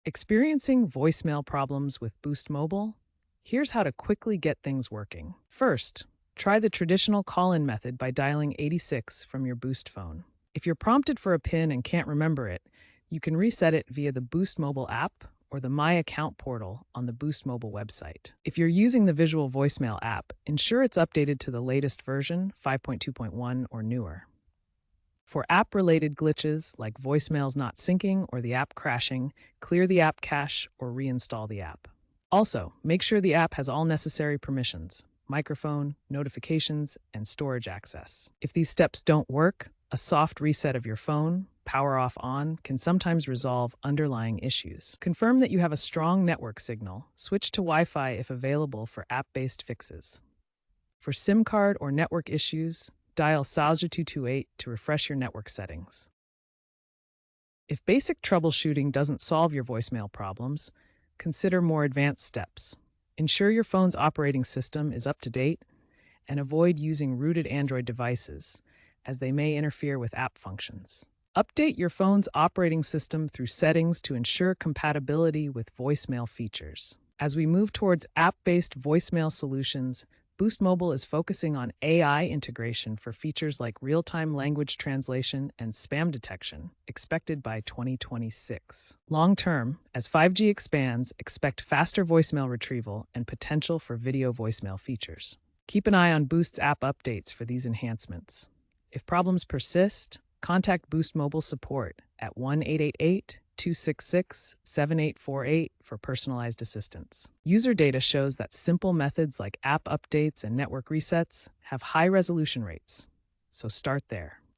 Experiencing voicemail problems with Boost Mobile? Here's how to quickly get things working. First, try the traditional call-in method by dialing 86 from your Boost phone. If you're prompted for a PIN and can't remember it, you can reset it via the Boost Mobile app or the My Account portal on the Boost Mobile website. If you're using the visual voicemail app, ensure it's updated to the latest version, 5.2.1 or newer. For app-related glitches like voicemails not syncing or the app crashing, clear the app cache or reinstall the app. Also, make sure the app has all necessary permissions: microphone, notifications, and storage access. If these steps don't work, a soft reset of your phone, power off on, can sometimes resolve underlying issues. Confirm that you have a strong network signal. Switch to Wi-Fi if available for app-based fixes. For SIM card or network issues, dial *228 to refresh your network settings. If basic troubleshooting doesn't solve your voicemail problems, consider more advanced steps. Ensure your phone's operating system is up to date and avoid using rooted Android devices, as they may interfere with app functions. Update your phone's operating system through settings to ensure compatibility with voicemail features. As we move towards app-based voicemail solutions, Boost Mobile is focusing on AI integration for features like real-time language translation and spam detection, expected by 2026. Long-term, as 5G expands, expect faster voicemail retrieval and potential for video voicemail features. Keep an eye on Boost's app updates for these enhancements. If problems persist, contact Boost Mobile support at 1-888-266-7848 for personalized assistance. User data shows that simple methods like app updates and network resets have high resolution rates, so start there.